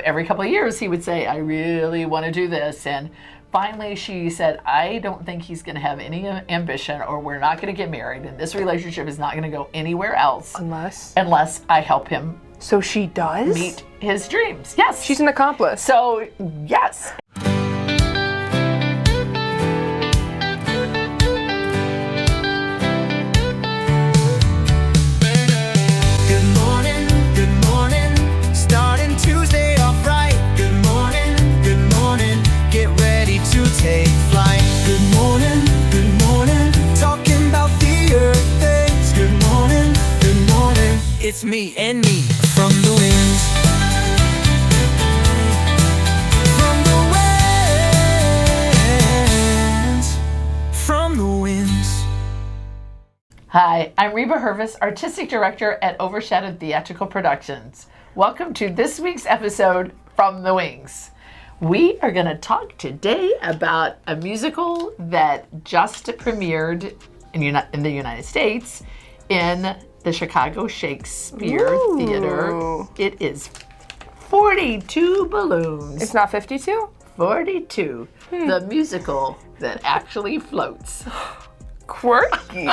Every couple of years, he would say, I really want to do this. And finally, she said, I don't think he's going to have any ambition, or we're not going to get married. And this relationship is not going to go anywhere else unless I help him. So she does? Meet his dreams. Yes. She's an accomplice. So, yes. Take flight. Good morning, talking about the earth things. Good morning, it's me and me from the winds. From the winds. Hi, I'm Reba Hervis, Artistic Director at Overshadowed Theatrical Productions. Welcome to this week's episode, From the Wings. We are going to talk today about a musical that just premiered in the United States in the Chicago Shakespeare Theater. It is 42 Balloons. It's not 52? 42. The musical that actually floats. Quirky.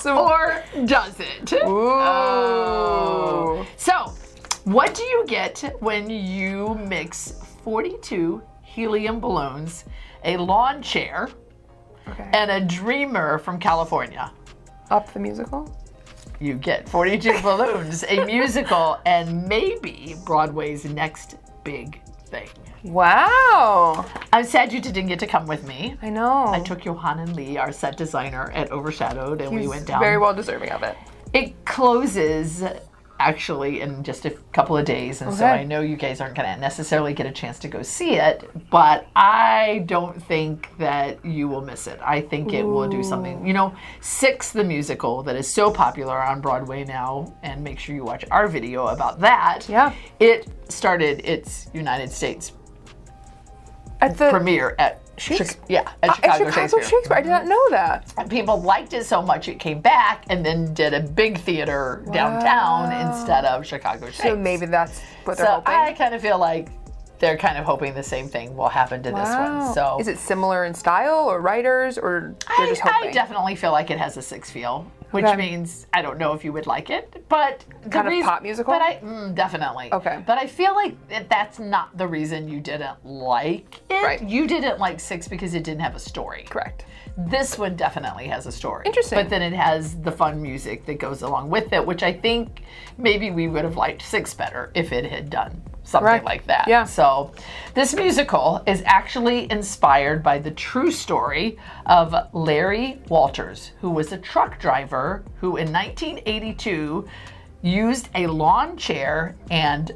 Or does it? Ooh. So, what do you get when you mix 42 helium balloons, a lawn chair, and a dreamer from California? Up the musical? You get 42 balloons, a musical, and maybe Broadway's next big thing. Wow. I'm sad you didn't get to come with me. I know. I took Johanna Lee, our set designer at Overshadowed, and we went down. Very well deserving of it. It closes actually in just a couple of days, and so I know you guys aren't going to necessarily get a chance to go see it, but I don't think that you will miss it. I think it will do something. You know, Six, the musical that is so popular on Broadway now, and make sure you watch our video about that. Yeah. It started its United States premiere at Chicago Shakespeare. I did not know that. And people liked it so much it came back and then did a big theater downtown instead of Chicago Shakespeare. So maybe that's what they're hoping. I kind of feel like they're kind of hoping the same thing will happen to this one. So is it similar in style or writers, or they're just hoping? I definitely feel like it has a Six feel, which means I don't know if you would like it, but kind of pop musical. But definitely. Okay. But I feel like that's not the reason you didn't like it. Right. You didn't like Six because it didn't have a story. Correct. This one definitely has a story. Interesting. But then it has the fun music that goes along with it, which I think maybe we would have liked Six better if it had done something like that. Yeah. So this musical is actually inspired by the true story of Larry Walters, who was a truck driver who in 1982 used a lawn chair and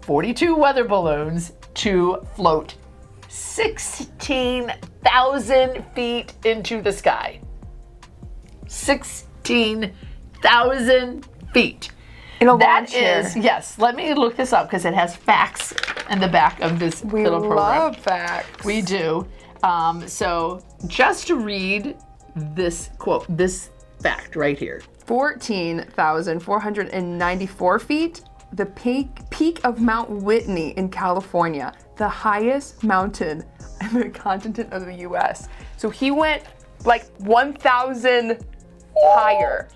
42 weather balloons to float 16,000 feet into the sky. 16,000 feet. In a lawn chair. That is, yes, let me look this up because it has facts in the back of this little program. We love facts. We do. So just to read this quote, this fact right here. 14,494 feet, the peak of Mount Whitney in California, the highest mountain in the continent of the U.S. So he went like 1,000 higher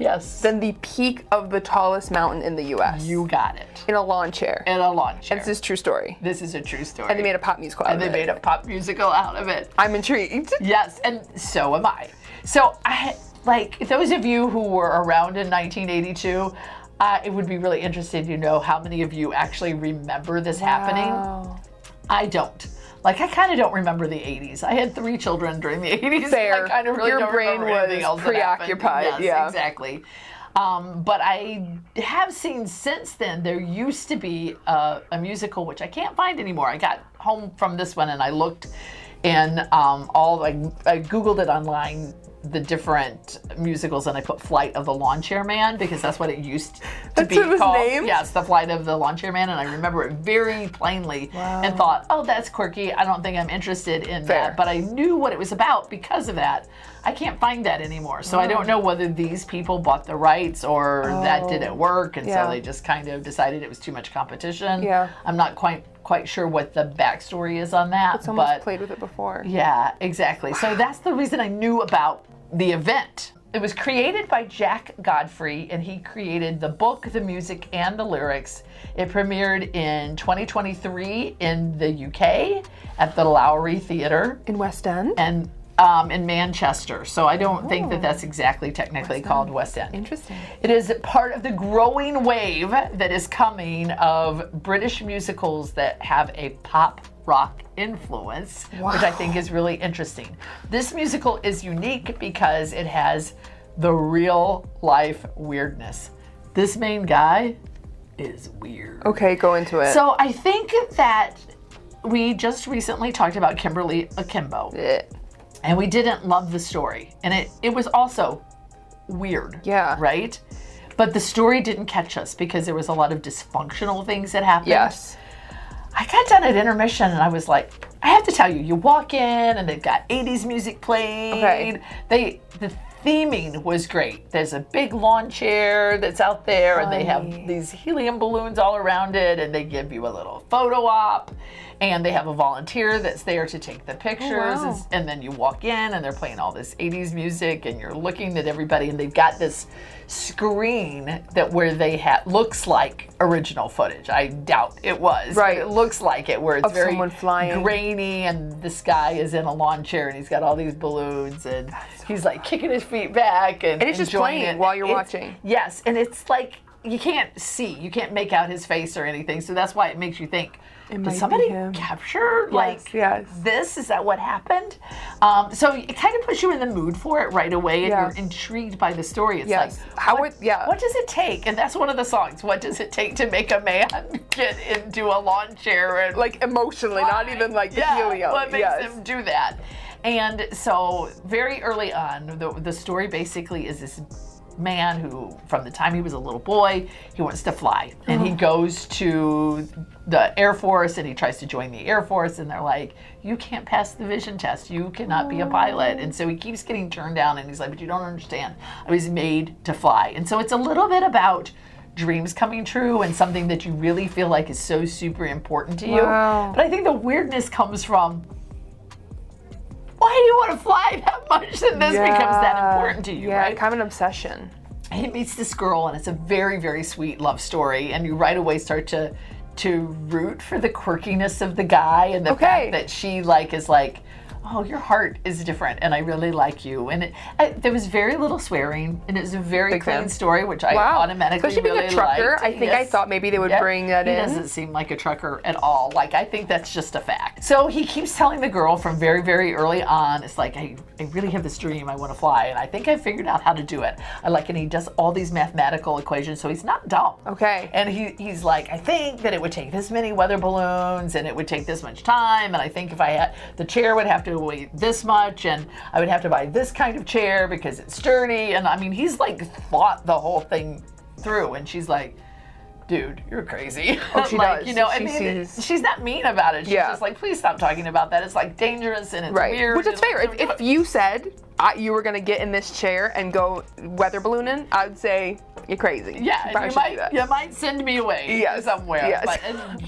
than the peak of the tallest mountain in the U.S. You got it. In a lawn chair. In a lawn chair. And this is a true story. This is a true story. And they made a pop musical out of it. And they made a pop musical out of it. I'm intrigued. Yes, and so am I. So like those of you who were around in 1982, it would be really interesting to know how many of you actually remember this happening. I don't. Like, I kind of don't remember the 80s. I had 3 children during the 80s. Fair. I kind of really don't remember anything else that happened. Preoccupied. Yes, exactly. But I have seen since then, there used to be a musical, which I can't find anymore. I got home from this one and I looked and I Googled it online the different musicals, and I put Flight of the Lawn Chair Man because that's what it used to That's be what it was called. named? Yes, the Flight of the Lawn Chair Man, and I remember it very plainly and thought, oh, that's quirky. I don't think I'm interested in that. But I knew what it was about because of that. I can't find that anymore. So I don't know whether these people bought the rights or that didn't work, and so they just kind of decided it was too much competition. Yeah. I'm not quite sure what the backstory is on that. Someone's played with it before. Yeah, exactly. So that's the reason I knew about the event. It was created by Jack Godfrey, and he created the book, the music, and the lyrics. It premiered in 2023 in the UK at the Lowry Theatre. In West End? And in Manchester. So I don't think that that's exactly technically called West End. Interesting. It is part of the growing wave that is coming of British musicals that have a pop rock influence, which I think is really interesting. This musical is unique because it has the real life weirdness. This main guy is weird. Okay, go into it. So I think that we just recently talked about Kimberly Akimbo. And we didn't love the story. And it was also weird. Yeah. Right? But the story didn't catch us because there was a lot of dysfunctional things that happened. Yes. I got done at intermission and I was like, I have to tell you, you walk in and they've got 80s music playing. Okay. The theming was great. There's a big lawn chair that's out there and they have these helium balloons all around it, and they give you a little photo op, and they have a volunteer that's there to take the pictures. And then you walk in and they're playing all this 80s music and you're looking at everybody, and they've got this screen that where they looks like original footage. I doubt it was. Right. But it looks like it, where it's Of very someone flying. grainy, and this guy is in a lawn chair and he's got all these balloons and he's like kicking his feet back and it's just enjoying playing it while you're watching. Yes, and it's like you can't make out his face or anything, so that's why it makes you think, might did be somebody him. capture Yes. this? Is that what happened? So it kind of puts you in the mood for it right away, and you're intrigued by the story. It's like, what does it take? And that's one of the songs. What does it take to make a man get into a lawn chair and like emotionally, not even like the helium. What makes him do that? And so very early on, the story basically is this man who, from the time he was a little boy, he wants to fly. And he goes to the Air Force and he tries to join the Air Force, and they're like, you can't pass the vision test. You cannot be a pilot. And so he keeps getting turned down, and he's like, but you don't understand. I was made to fly. And so it's a little bit about dreams coming true and something that you really feel like is so super important to you. But I think the weirdness comes from, why do you want to fly that much that this becomes that important to you, right? Kind of an obsession. He meets this girl, and it's a very, very sweet love story, and you right away start to root for the quirkiness of the guy and the fact that she is like, oh, your heart is different, and I really like you. And there was very little swearing, and it was a very clean story, which I automatically Especially really being a trucker, liked. I think I thought maybe they would bring that in. He doesn't seem like a trucker at all. Like, I think that's just a fact. So he keeps telling the girl from very, very early on, it's like, I really have this dream, I want to fly, and I think I figured out how to do it. And he does all these mathematical equations, so he's not dumb. Okay. And he's like, I think that it would take this many weather balloons, and it would take this much time, and I think if I had, the chair would have to weigh this much, and I would have to buy this kind of chair because it's sturdy. And I mean, he's thought the whole thing through, and she's like, dude, you're crazy. Oh, she does. She's not mean about it. She's just like, please stop talking about that. It's dangerous and it's weird. Which is fair. If you said you were going to get in this chair and go weather ballooning, I would say you're crazy. Yeah, you might send me away somewhere. Yes. But,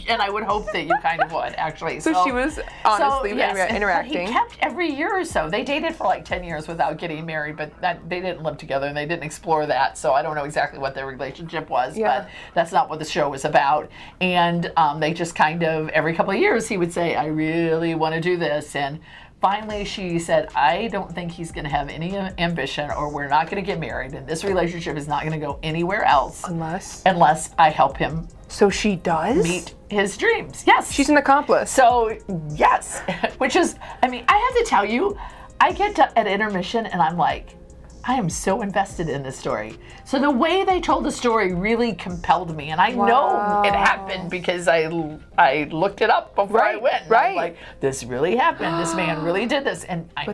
and I would hope that you kind of would, actually. So she was honestly interacting. He kept every year or so. They dated for 10 years without getting married, but they didn't live together and they didn't explore that. So I don't know exactly what their relationship was, but that's not what the show was about. And they just kind of, every couple of years, he would say, I really want to do this. And finally, she said, I don't think he's going to have any ambition, or we're not going to get married, and this relationship is not going to go anywhere else unless I help him. So she does meet his dreams. Yes, she's an accomplice. So yes, which is, I have to tell you, I get at intermission and I'm like, I am so invested in this story. So the way they told the story really compelled me, and I know it happened because I looked it up before I went. And I'm like, this really happened. This man really did this, and I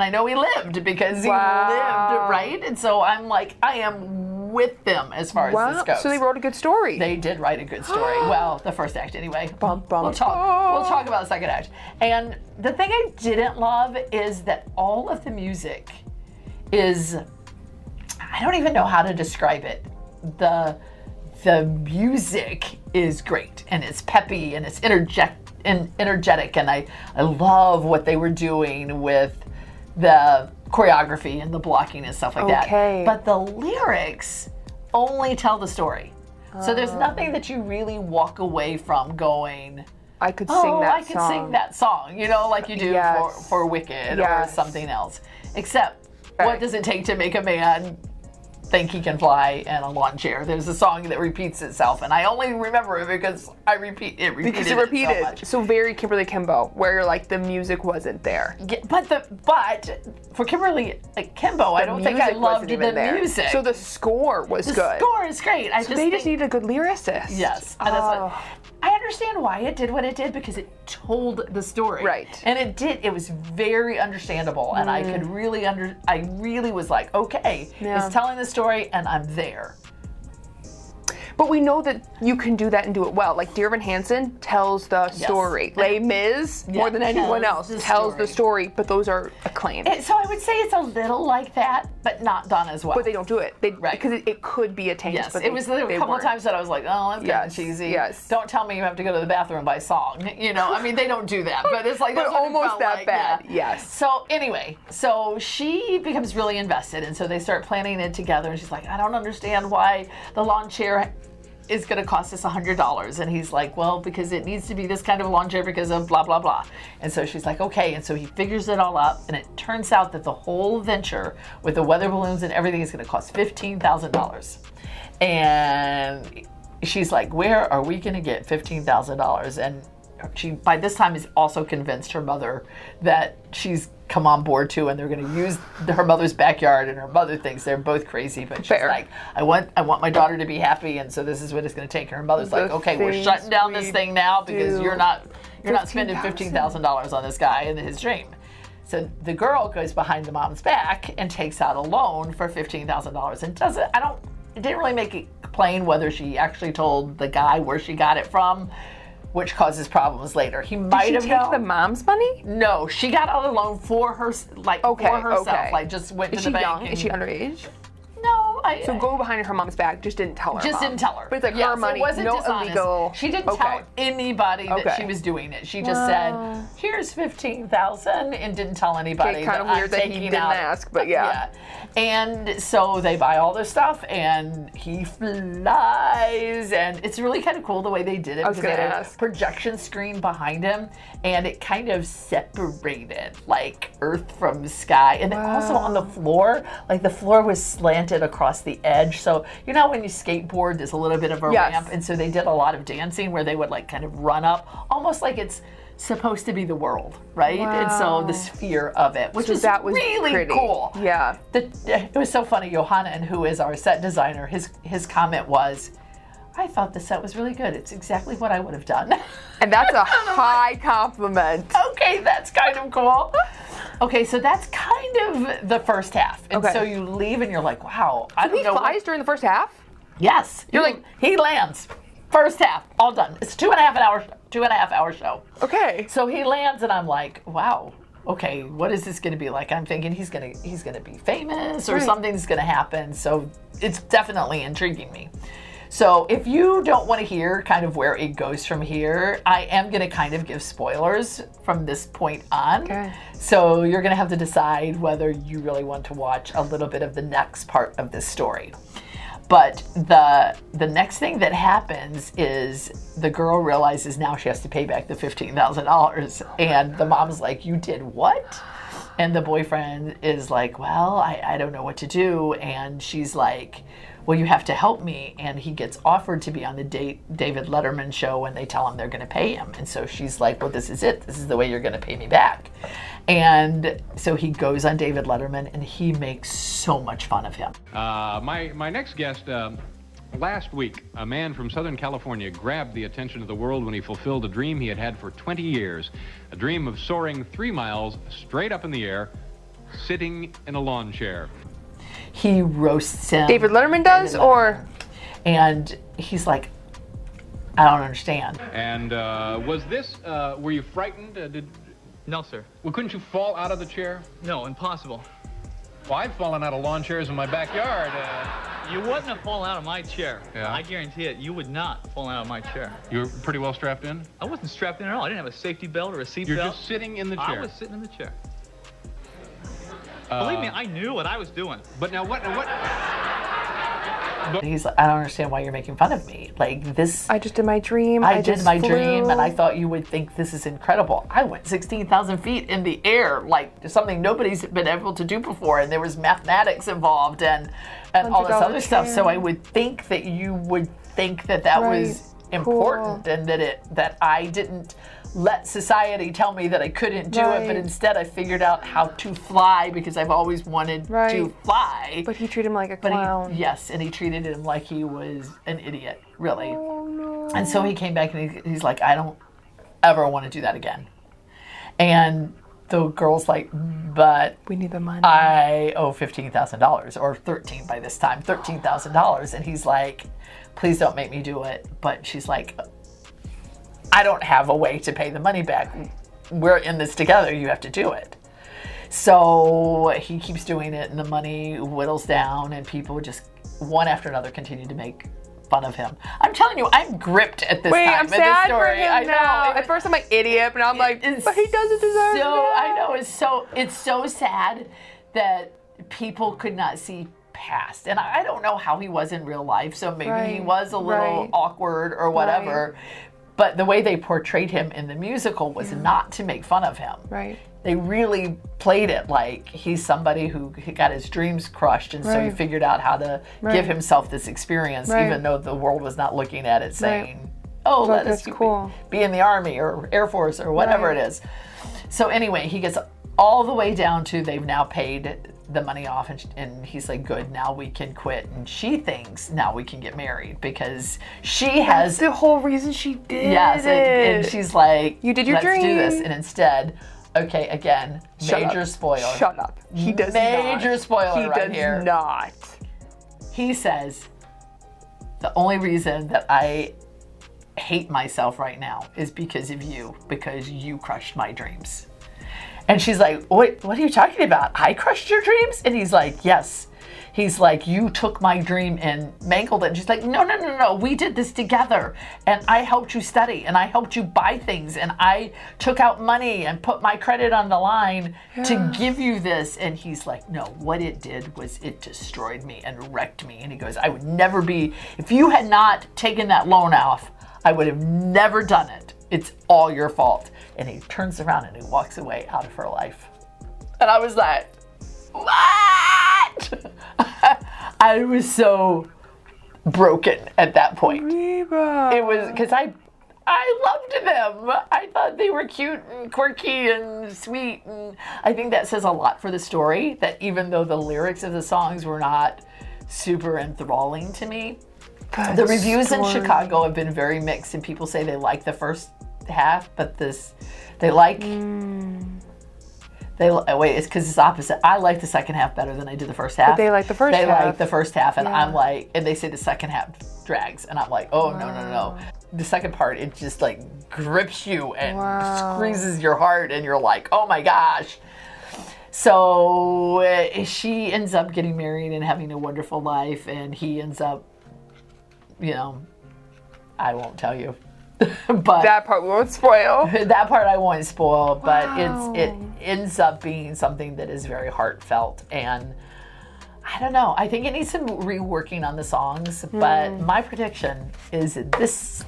know he lived because he lived, right? And so I'm like, I am with them as far as this goes. So they wrote a good story. They did write a good story. Well, the first act anyway. Bum, bum, we'll talk about the second act. And the thing I didn't love is that all of the music is, I don't even know how to describe it. The music is great, and it's peppy, and it's energetic, and I love what they were doing with the choreography and the blocking and stuff like that. But the lyrics only tell the story. So there's nothing that you really walk away from going, I could sing that I could sing that song, you know, like you do for Wicked or something else. Except, what does it take to make a man think he can fly in a lawn chair? There's a song that repeats itself, and I only remember it because it repeated so much. So very Kimberly Kimbo, where you're like, the music wasn't there. Yeah, but for Kimberly Kimbo, I don't think I loved the music. So the score was good. The score is great. They just needed a good lyricist. Yes. I understand why it did what it did because it told the story. Right. And it was very understandable, and I could really I really was like, okay, it's telling the story and I'm there. But we know that you can do that and do it well. Like Dear Evan Hansen tells the story. Les Mis, more than anyone else, tells the story, but those are acclaimed. So I would say it's a little like that, but not done as well. But they don't do it. Because it could be a taint. Yes, but it was a couple of times that I was like, oh, that's getting cheesy. Yes. Don't tell me you have to go to the bathroom by song. You know, I mean, they don't do that, but it's like, but almost that bad. Yeah. Yes. So anyway, so she becomes really invested, and so they start planning it together, and she's like, I don't understand why the lawn chair is going to cost us $100. And he's like, well, because it needs to be this kind of lawn chair because of blah, blah, blah. And so she's like, okay. And so he figures it all out. And it turns out that the whole venture with the weather balloons and everything is going to cost $15,000. And she's like, where are we going to get $15,000? And she, by this time, is also convinced her mother that she's come on board too, and they're going to use her mother's backyard, and her mother thinks they're both crazy, but she's like, I want my daughter to be happy, and so this is what it's going to take. And her mother's like, okay, we're shutting down this thing now because you're not spending $15,000 on this guy and his dream. So the girl goes behind the mom's back and takes out a loan for $15,000 and it didn't really make it plain whether she actually told the guy where she got it from, which causes problems later. He might have known. Did she take the mom's money? No, she got out a loan for her, for herself. Like, just went to the bank. Young? Is she underage? No. So go behind her mom's back, just didn't tell her. Didn't tell her. But it's like her money, it wasn't no dishonest. illegal. She didn't tell anybody that she was doing it. She just said, here's $15,000, and didn't tell anybody. Kind of weird that he didn't ask, but yeah. And so they buy all their stuff, and he flies, and it's really kind of cool the way they did it. I was going to ask. Projection screen behind him, and it kind of separated like earth from sky. And then also on the floor, like the floor was slanted across the edge. So you know when you skateboard, there's a little bit of a ramp, and so they did a lot of dancing where they would like kind of run up, almost like it's supposed to be the world, right? And so the sphere of it, which is really pretty. Cool. Yeah. It was so funny. Johanan, who is our set designer, his comment was, I thought the set was really good. It's exactly what I would have done. And that's a high compliment. Okay, that's kind of cool. Okay, so that's kind of the first half. And so you leave and you're like, wow. So he flies during the first half? Yes. You're like, he lands. First half, all done. It's 2.5 hour show. Okay. So he lands and I'm like, wow. Okay, what is this going to be like? I'm thinking he's going to be famous or something's going to happen. So it's definitely intriguing me. So if you don't want to hear kind of where it goes from here, I am going to kind of give spoilers from this point on. Okay. So you're going to have to decide whether you really want to watch a little bit of the next part of this story. But the next thing that happens is the girl realizes now she has to pay back the $15,000. And the mom's like, you did what? And the boyfriend is like, well, I don't know what to do. And she's like, well, you have to help me. And he gets offered to be on the David Letterman show, and they tell him they're going to pay him. And so she's like, well, this is it. This is the way you're going to pay me back. And so he goes on David Letterman, and he makes so much fun of him. My next guest, last week, a man from Southern California grabbed the attention of the world when he fulfilled a dream he had had for 20 years. A dream of soaring 3 miles straight up in the air, sitting in a lawn chair. He roasts him. David Letterman does, David Letterman. And he's like, I don't understand. And was this, were you frightened? No, sir. Well, couldn't you fall out of the chair? No, impossible. Well, I've fallen out of lawn chairs in my backyard. You wouldn't have fallen out of my chair. Yeah. I guarantee it. You would not fall out of my chair. You were pretty well strapped in? I wasn't strapped in at all. I didn't have a safety belt or a seat You're belt. just sitting in the chair. I was sitting in the chair. Believe me, I knew what I was doing. But now what? He's like, I don't understand why you're making fun of me. Like this. I just did my dream. I did my flew. dream, and I thought you would think this is incredible. I went 16,000 feet in the air, like something nobody's been able to do before, and there was mathematics involved and all this other stuff. So I would think that you would think that was important, and that I didn't let society tell me that I couldn't do it, but instead I figured out how to fly because I've always wanted to fly. But he treated him like a clown. And he treated him like he was an idiot, really. Oh, no. And so he came back and he's like, I don't ever want to do that again. And the girl's like, but we need the money. I owe $15,000 or $13,000. And he's like, please don't make me do it. But she's like, I don't have a way to pay the money back. We're in this together. You have to do it. So he keeps doing it, and the money whittles down, and people just one after another continue to make fun of him. I'm telling you, I'm gripped at this time. I'm sad story. for him I know. now. At first I'm like idiot, but I'm like, but he doesn't deserve it. I know. It's so sad that people could not see past. And I don't know how he was in real life, so maybe he was a little awkward or whatever. But the way they portrayed him in the musical was not to make fun of him. Right. They really played it like he's somebody who got his dreams crushed, and so he figured out how to give himself this experience, even though the world was not looking at it saying, oh, let us be in the Army or Air Force or whatever it is. So anyway, he gets all the way down to they've now paid the money off, and he's like, good, now we can quit. And she thinks now we can get married because she has the whole reason she did it. And she's like, you did your dream. Let's do this. And instead, okay, again, major spoiler. Shut up. He does not. Major spoiler right here. He does not. He says, the only reason that I hate myself right now is because of you, because you crushed my dreams. And she's like, what are you talking about? I crushed your dreams? And he's like, yes. He's like, you took my dream and mangled it. And she's like, no. We did this together. And I helped you study. And I helped you buy things. And I took out money and put my credit on the line to give you this. And he's like, no, what it did was it destroyed me and wrecked me. And he goes, I would never be, if you had not taken that loan off, I would have never done it. It's all your fault. And he turns around and he walks away out of her life. And I was like, what? I was so broken at that point. Reba. It was because I loved them. I thought they were cute and quirky and sweet. And I think that says a lot for the story, that even though the lyrics of the songs were not super enthralling to me, the reviews in Chicago have been very mixed, and people say they like the first half, but it's because it's opposite. I like the second half better than I did the first half. But they like the first half. They like the first half, and I'm like, and they say the second half drags, and I'm like, oh, no. The second part, it just like grips you and squeezes your heart, and you're like, oh my gosh. So she ends up getting married and having a wonderful life, and he ends up, I won't tell you. But that part we won't spoil. That part I won't spoil, but it ends up being something that is very heartfelt, and I don't know. I think it needs some reworking on the songs, but my prediction is that this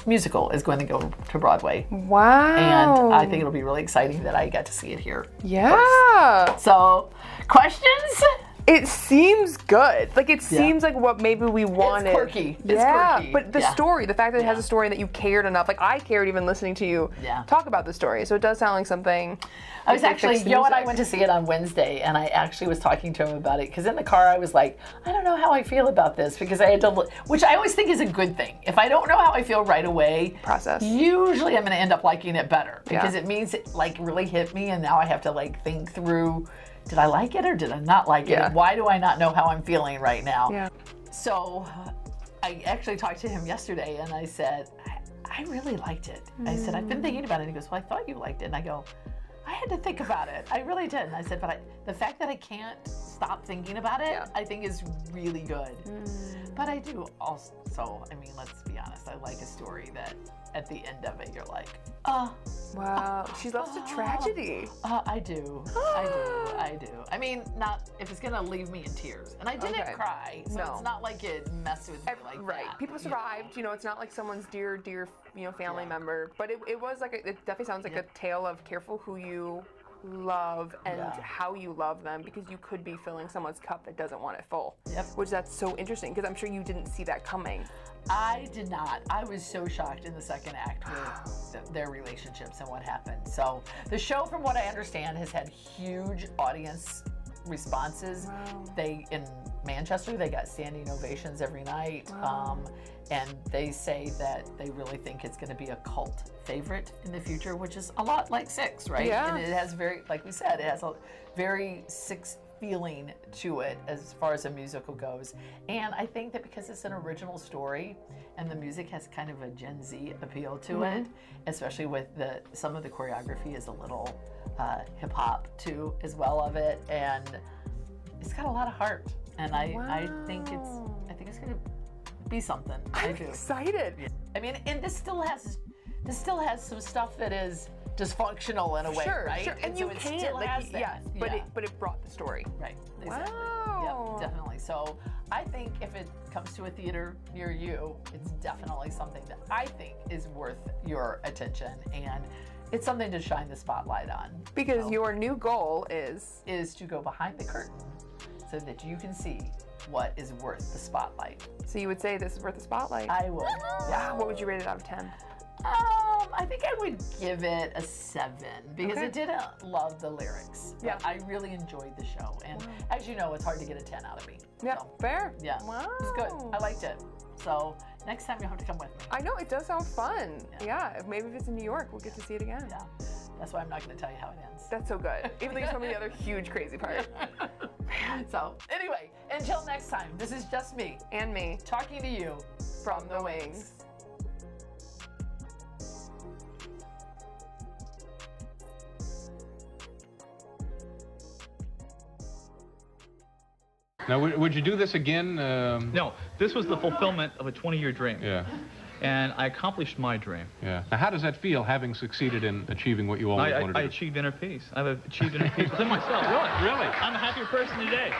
musical is going to go to Broadway. Wow. And I think it'll be really exciting that I get to see it here. Yeah. first. So, questions? It seems good. Like, it seems like what maybe we wanted. It's quirky. It's yeah, quirky. but the Yeah. story, the fact that it has a story that you cared enough. Like, I cared even listening to you talk about the story. So it does sound like something. I was actually, fix the Yo and I music. went to see it on Wednesday, and I actually was talking to him about it, because in the car I was like, I don't know how I feel about this, because I had to, which I always think is a good thing. If I don't know how I feel right away, Process. usually I'm going to end up liking it better, because Yeah. it means it like really hit me, and now I have to like think through, did I like it or did I not like it? Yeah. And why do I not know how I'm feeling right now? Yeah. So I actually talked to him yesterday, and I said, I really liked it. I said, I've been thinking about it. He goes, well, I thought you liked it. And I go, I had to think about it. I really did. And I said, but the fact that I can't stop thinking about it, I think is really good. But I do also, I mean, let's be honest, I like a story that at the end of it, you're like, oh. Wow. She loves the tragedy. I do. I do. I mean, not if it's gonna leave me in tears. And I didn't cry, so No. it's not like it messed with me like Right. that. People survived. You know, it's not like someone's dear, family member. But it was like, it definitely sounds like a tale of careful who you love and how you love them, because you could be filling someone's cup that doesn't want it full. Yep. Which that's so interesting, because I'm sure you didn't see that coming. I did not. I was so shocked in the second act with their relationships and what happened. So the show, from what I understand, has had huge audience responses. They, in Manchester, they got standing ovations every night. And they say that they really think it's going to be a cult favorite in the future, which is a lot like Six, right? Yeah. And it has very, like we said, it has a very Six feeling to it as far as a musical goes. And I think that because it's an original story and the music has kind of a Gen Z appeal to it, especially with some of the choreography is a little hip hop too, as well of it, and it's got a lot of heart. And I think it's going to be something. I I'm do. excited. I mean, and this still has some stuff that is dysfunctional in a way, Sure, right? sure. And so you it can, still like, has that. but it brought the story. Right, exactly. Wow. Yep, definitely. So I think if it comes to a theater near you, it's definitely something that I think is worth your attention, and it's something to shine the spotlight on. Because your new goal is to go behind the curtain so that you can see what is worth the spotlight. So you would say this is worth the spotlight. I would. Yeah. What would you rate it out of 10? I think I would give it a 7 because Okay. I didn't love the lyrics. But Yeah. I really enjoyed the show. And as you know, it's hard to get a 10 out of me. Yeah, So, fair. yeah. Wow. It was good. I liked it. So next time you'll have to come with me. I know, it does sound fun. Yeah, maybe if it's in New York, we'll get to see it again. Yeah. That's why I'm not going to tell you how it ends. That's so good. Even though you told me the other huge crazy part. So anyway, until next time, this is just me And me, talking to you from the wings. Now, would you do this again? No, this was the fulfillment of a 20-year dream. Yeah, And I accomplished my dream. yeah. Now, how does that feel, having succeeded in achieving what you always wanted to I do? achieved inner peace. I've achieved inner peace within myself. Really? Really? I'm a happier person today.